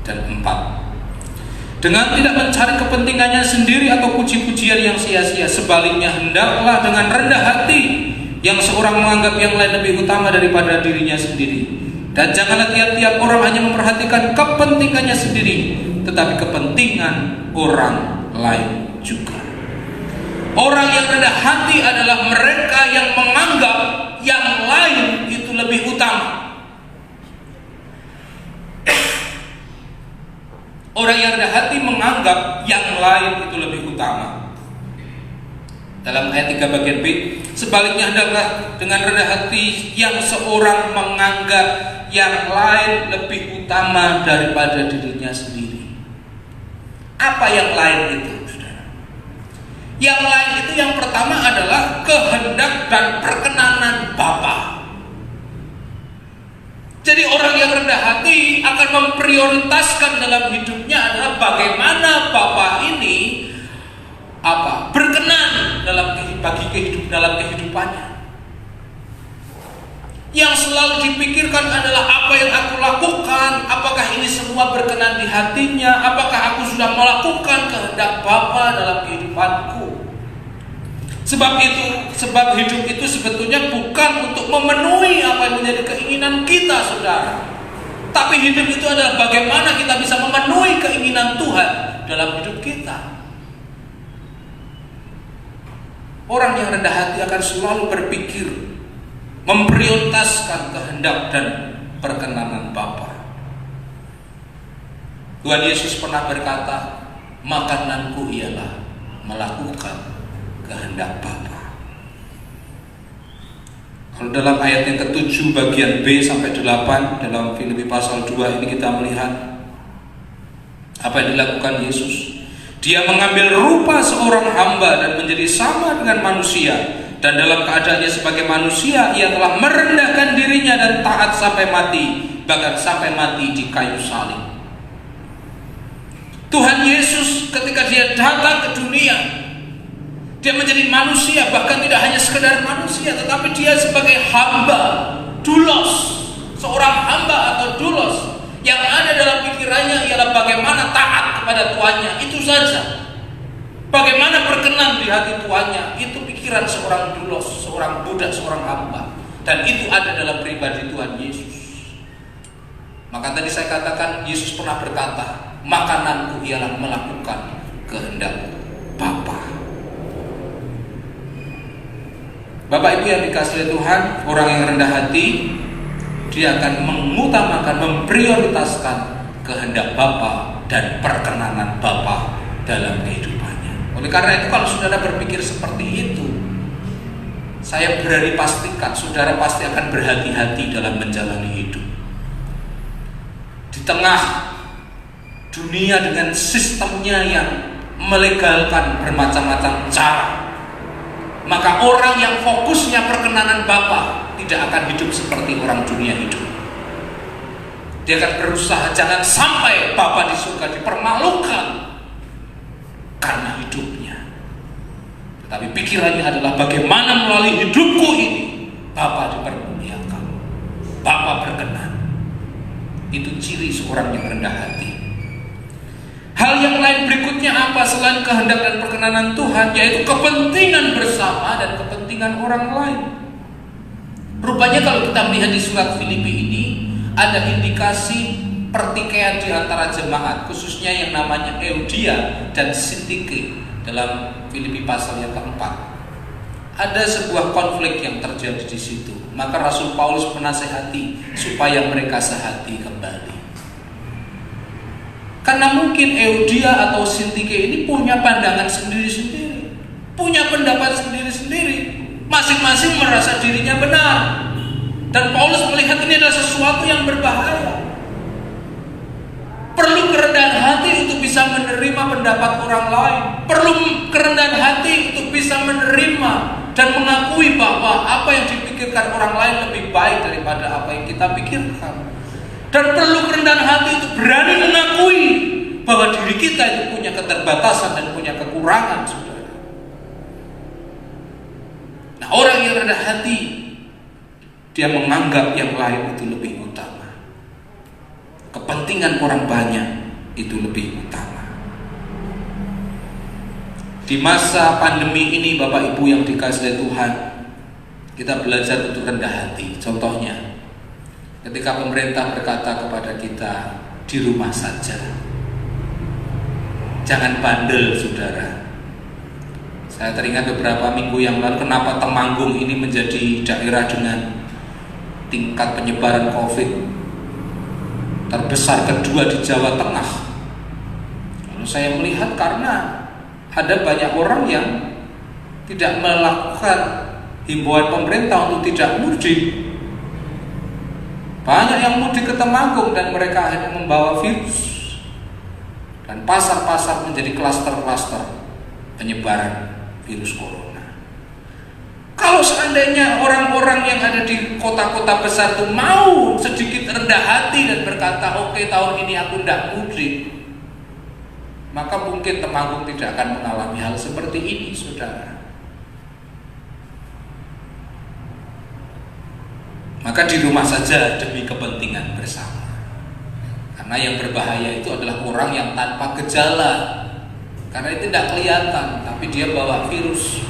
dan 4. Dengan tidak mencari kepentingannya sendiri atau puji-pujian yang sia-sia, sebaliknya hendaklah dengan rendah hati yang seorang menganggap yang lain lebih utama daripada dirinya sendiri. Dan janganlah tiap-tiap orang hanya memperhatikan kepentingannya sendiri, tetapi kepentingan orang lain juga. Orang yang rendah hati adalah mereka yang menganggap yang lain itu lebih utama. Orang yang rendah hati menganggap yang lain itu lebih utama. Dalam ayat 3 bagian B, sebaliknya hendaklah dengan rendah hati yang seorang menganggap yang lain lebih utama daripada dirinya sendiri. Apa yang lain itu, saudara? Yang lain itu yang pertama adalah kehendak dan perkenanan Bapa. Jadi orang yang rendah hati akan memprioritaskan dalam hidupnya adalah bagaimana Bapa ini berkenan dalam kehidupannya. Yang selalu dipikirkan adalah apa yang aku lakukan, apakah ini semua berkenan di hatinya, apakah aku sudah melakukan kehendak Bapa dalam kehidupanku. Sebab hidup itu sebetulnya bukan untuk memenuhi apa yang menjadi keinginan kita, saudara, Tetapi hidup itu adalah bagaimana kita bisa memenuhi keinginan Tuhan dalam hidup kita. Orang yang rendah hati akan selalu berpikir memprioritaskan kehendak dan perkenanan Bapa. Tuhan Yesus pernah berkata, makananku ialah melakukan kehendak Bapa. Kalau dalam ayat yang ke-7 bagian B sampai 8 dalam Filipi pasal 2 ini kita melihat apa yang dilakukan Yesus. Dia mengambil rupa seorang hamba dan menjadi sama dengan manusia, dan dalam keadaannya sebagai manusia ia telah merendahkan dirinya dan taat sampai mati, bahkan sampai mati di kayu salib. Tuhan Yesus ketika dia datang ke dunia, dia menjadi manusia, bahkan tidak hanya sekedar manusia, tetapi dia sebagai hamba, doulos, seorang hamba atau doulos. Yang ada dalam pikirannya ialah bagaimana taat kepada tuannya, itu saja. Bagaimana berkenan di hati tuannya, itu pikiran seorang doulos, seorang budak, seorang hamba. Dan itu ada dalam pribadi Tuhan Yesus. Maka tadi saya katakan Yesus pernah berkata, makananku ialah melakukan kehendak Bapa. Bapak Ibu yang dikasihi Tuhan, orang yang rendah hati, dia akan mengutamakan, memprioritaskan kehendak Bapa dan perkenanan Bapa dalam kehidupannya. Oleh karena itu, kalau saudara berpikir seperti itu, saya berani pastikan saudara pasti akan berhati-hati dalam menjalani hidup. Di tengah dunia dengan sistemnya yang melegalkan bermacam-macam cara, maka orang yang fokusnya perkenanan Bapa tidak akan hidup seperti orang dunia hidup. Dia akan berusaha jangan sampai Bapa di surga dipermalukan karena hidupnya. Tetapi pikirannya adalah bagaimana melalui hidupku ini Bapa dipermuliakan, Bapa berkenan. Itu ciri seorang yang rendah hati. Hal yang lain berikutnya apa selain kehendak dan perkenanan Tuhan, yaitu kepentingan bersama dan kepentingan orang lain. Rupanya kalau kita melihat di surat Filipi ini ada indikasi pertikaian di antara jemaat, khususnya yang namanya Euodia dan Sintike dalam Filipi pasal yang keempat. Ada sebuah konflik yang terjadi di situ. Maka Rasul Paulus menasihati supaya mereka sehati kembali. Karena mungkin Euodia atau Sintike ini punya pandangan sendiri-sendiri, punya pendapat sendiri-sendiri, masing-masing merasa dirinya benar. Dan Paulus melihat ini adalah sesuatu yang berbahaya. Perlu kerendahan hati untuk bisa menerima pendapat orang lain. Perlu kerendahan hati untuk bisa menerima dan mengakui bahwa apa yang dipikirkan orang lain lebih baik daripada apa yang kita pikirkan. Dan perlu kerendahan hati untuk berani mengakui bahwa diri kita itu punya keterbatasan dan punya kekurangan, saudara. Nah, orang yang rendah hati, dia menganggap yang lain itu lebih utama. Kepentingan orang banyak itu lebih utama. Di masa pandemi ini, Bapak Ibu yang dikasihi Tuhan, kita belajar untuk rendah hati. Contohnya, ketika pemerintah berkata kepada kita, di rumah saja, jangan bandel, saudara. Saya teringat beberapa minggu yang lalu, kenapa Temanggung ini menjadi daerah dengan tingkat penyebaran COVID terbesar kedua di Jawa Tengah. Lalu saya melihat karena ada banyak orang yang tidak melakukan himbauan pemerintah untuk tidak mudik. Banyak yang mudik ke Temanggung dan mereka hanya membawa virus. Dan pasar-pasar menjadi klaster-klaster penyebaran virus corona. Kalau seandainya orang-orang yang ada di kota-kota besar itu mau sedikit rendah hati dan berkata, oke, tahun ini aku tidak mudik, maka mungkin Temanggung tidak akan mengalami hal seperti ini, saudara. Maka di rumah saja demi kepentingan bersama. Karena yang berbahaya itu adalah orang yang tanpa gejala, karena itu tidak kelihatan, tapi dia bawa virus.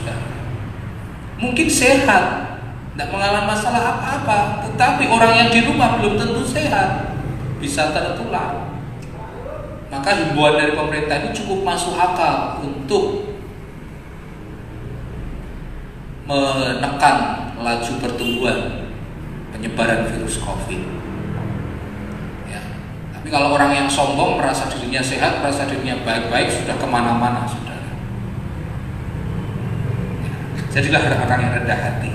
Mungkin sehat, tidak mengalami masalah apa-apa, tetapi orang yang di rumah belum tentu sehat. bisa tertular. Maka himbauan dari pemerintah ini cukup masuk akal untuk menekan laju pertumbuhan penyebaran virus COVID. Ya. Tapi kalau orang yang sombong, merasa dirinya sehat, merasa dirinya baik-baik, sudah kemana-mana, saudara. Ya. Jadilah orang yang rendah hati.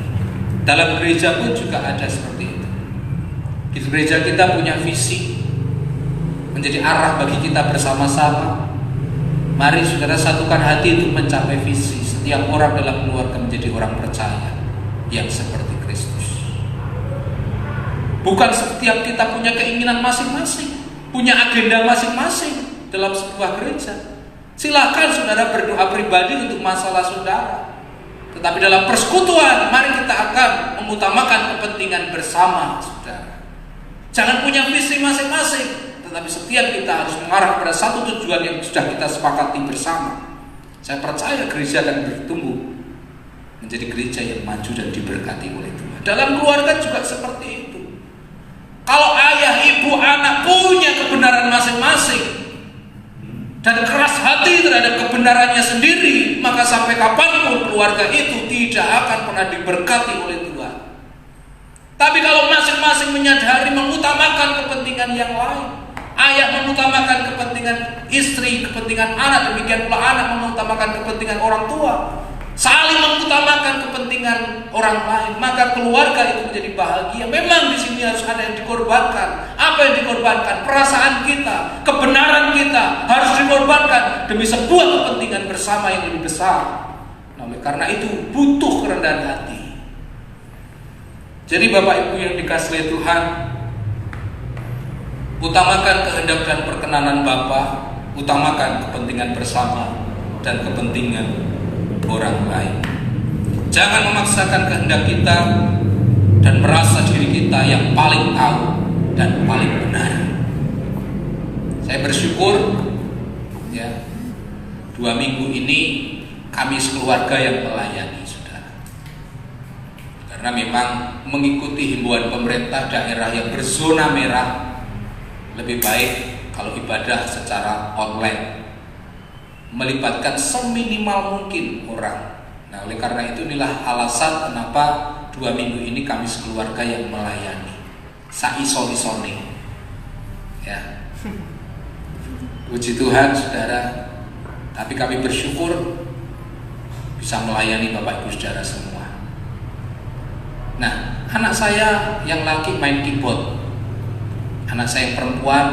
Dalam gereja pun juga ada seperti itu. Di gereja kita punya visi, menjadi arah bagi kita bersama-sama. Mari saudara satukan hati untuk mencapai visi. Setiap orang dalam keluarga menjadi orang percaya yang seperti Kristus. Bukan setiap kita punya keinginan masing-masing, punya agenda masing-masing dalam sebuah gereja. Silakan saudara berdoa pribadi untuk masalah saudara. Tetapi dalam persekutuan, mari kita akan mengutamakan kepentingan bersama, saudara. Jangan punya visi masing-masing, tetapi setiap kita harus mengarah pada satu tujuan yang sudah kita sepakati bersama. Saya percaya gereja akan bertumbuh menjadi gereja yang maju dan diberkati oleh Tuhan. Dalam keluarga juga seperti itu. Kalau ayah, ibu, anak punya kebenaran masing-masing dan keras hati terhadap kebenarannya sendiri, maka sampai kapanpun keluarga itu tidak akan pernah diberkati oleh Tuhan. Tapi kalau masing-masing menyadari mengutamakan kepentingan yang lain, ayah mengutamakan kepentingan istri, kepentingan anak, demikian pula anak mengutamakan kepentingan orang tua, saling mengutamakan kepentingan orang lain, maka keluarga itu menjadi bahagia. Memang di sini harus ada yang dikorbankan. Apa yang dikorbankan? Perasaan kita, kebenaran kita harus dikorbankan demi sebuah kepentingan bersama yang lebih besar. Nah, oleh karena itu butuh kerendahan hati. Jadi Bapak Ibu yang dikasihi Tuhan, utamakan kehendak dan perkenanan Bapa, utamakan kepentingan bersama dan kepentingan orang lain. Jangan memaksakan kehendak kita dan merasa diri kita yang paling tahu dan paling benar. Saya bersyukur ya, 2 minggu ini kami sekeluarga yang melayani saudara. Karena memang mengikuti himbauan pemerintah daerah yang berzona merah, lebih baik kalau ibadah secara online, melibatkan seminimal mungkin orang. Nah, oleh karena itu inilah alasan kenapa 2 minggu ini kami sekeluarga yang melayani. Saisoni-soni. Ya. Puji Tuhan, saudara. Tapi kami bersyukur bisa melayani Bapak Ibu saudara semua. Nah, anak saya yang laki main keyboard, anak saya yang perempuan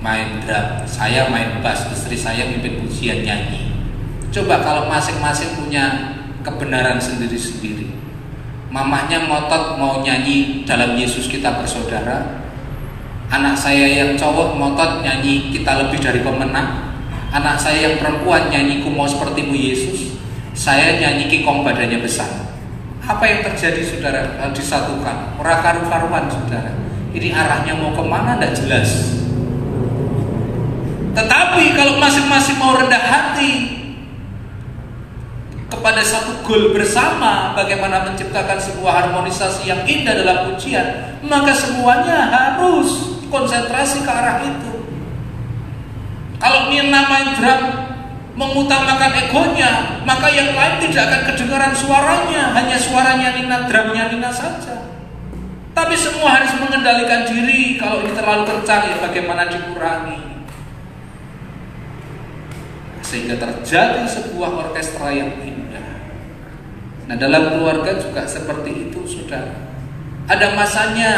main drum, saya main bass, istri saya mimpin pujian nyanyi. Coba kalau masing-masing punya kebenaran sendiri-sendiri. Mamahnya ngotot mau nyanyi dalam Yesus kita bersaudara, anak saya yang cowok ngotot nyanyi kita lebih dari pemenang, anak saya yang perempuan nyanyi ku mau sepertimu Yesus, saya nyanyi kikong badannya besar. Apa yang terjadi saudara kalau disatukan? Ora karu-karuan saudara. Ini arahnya mau kemana tidak jelas. Tetapi kalau masing-masing mau rendah hati kepada satu goal bersama, bagaimana menciptakan sebuah harmonisasi yang indah dalam pujian, maka semuanya harus konsentrasi ke arah itu. Kalau Nina main drum mengutamakan egonya, maka yang lain tidak akan kedengaran suaranya, hanya suaranya Nina, drumnya Nina saja. Tapi semua harus mengendalikan diri. Kalau ini terlalu kencang, ya bagaimana dikurangi, sehingga terjadi sebuah orkestra yang indah. Nah, dalam keluarga juga seperti itu, saudara. Ada masanya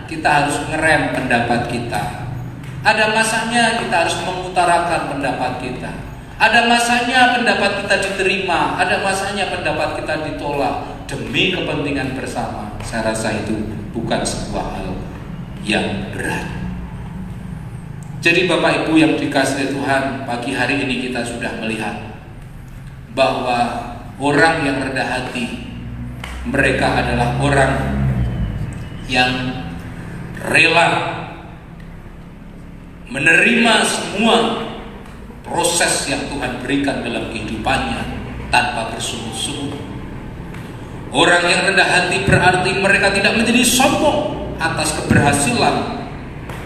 kita harus ngerem pendapat kita. Ada masanya kita harus mengutarakan pendapat kita. Ada masanya pendapat kita diterima, ada masanya pendapat kita ditolak demi kepentingan bersama. Saya rasa itu bukan sebuah hal yang berat. Jadi Bapak Ibu yang dikasihi Tuhan, pagi hari ini kita sudah melihat bahwa orang yang rendah hati, mereka adalah orang yang rela menerima semua proses yang Tuhan berikan dalam kehidupannya tanpa bersungguh-sungguh. Orang yang rendah hati berarti mereka tidak menjadi sombong atas keberhasilan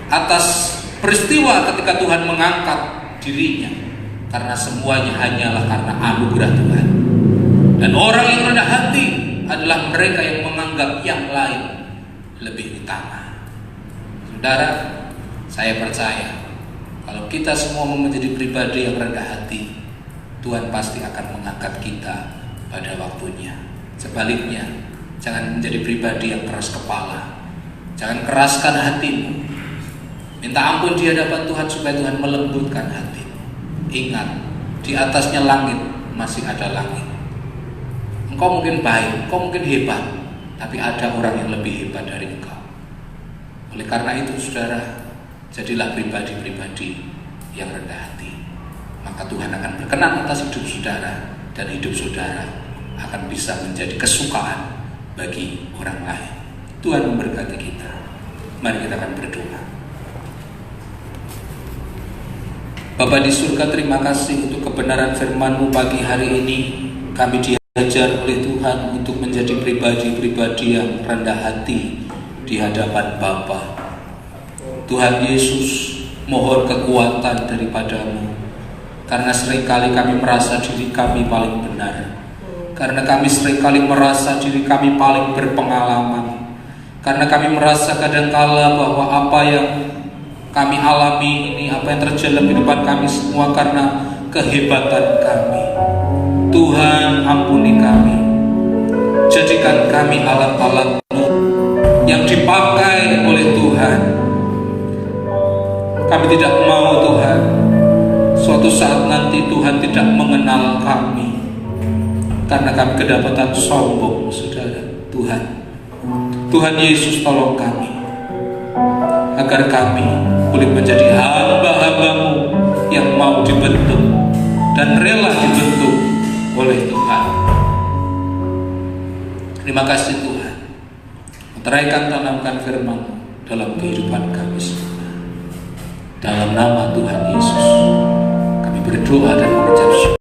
atas peristiwa ketika Tuhan mengangkat dirinya, karena semuanya hanyalah karena anugerah Tuhan. Dan orang yang rendah hati adalah mereka yang menganggap yang lain lebih utama. Saudara, saya percaya kalau kita semua mau menjadi pribadi yang rendah hati, Tuhan pasti akan mengangkat kita pada waktunya. Sebaliknya, jangan menjadi pribadi yang keras kepala. Jangan keraskan hatimu. Minta ampun di hadapan Tuhan supaya Tuhan melembutkan hatimu. Ingat, di atasnya langit masih ada langit. Engkau mungkin baik, engkau mungkin hebat, tapi ada orang yang lebih hebat dari engkau. Oleh karena itu, saudara, jadilah pribadi-pribadi yang rendah hati. Maka Tuhan akan berkenan atas hidup saudara, dan hidup saudara akan bisa menjadi kesukaan bagi orang lain. Tuhan memberkati kita. Mari kita akan berdoa. Bapa di surga, terima kasih untuk kebenaran firman-Mu pagi hari ini. Kami diajar oleh Tuhan untuk menjadi pribadi-pribadi yang rendah hati di hadapan Bapa. Tuhan Yesus, mohon kekuatan daripada-Mu, karena seringkali kami merasa diri kami paling benar, karena kami seringkali merasa diri kami paling berpengalaman, karena kami merasa kadangkala bahwa apa yang kami alami ini, apa yang terjadi dalam kehidupan kami semua karena kehebatan kami. Tuhan, ampuni kami, jadikan kami alat-alat-Mu yang dipakai oleh Tuhan. Kami tidak mau, Tuhan, suatu saat nanti Tuhan tidak mengenal kami karena kami kedapatan sombong, saudara. Tuhan Yesus, tolong kami agar kami boleh menjadi hamba-hamba-Mu yang mau dibentuk dan rela dibentuk oleh Tuhan. Terima kasih Tuhan. Meteraikan, tanamkan firman-Mu dalam kehidupan kami semua. Dalam nama Tuhan Yesus kami berdoa dan mengucap syukur.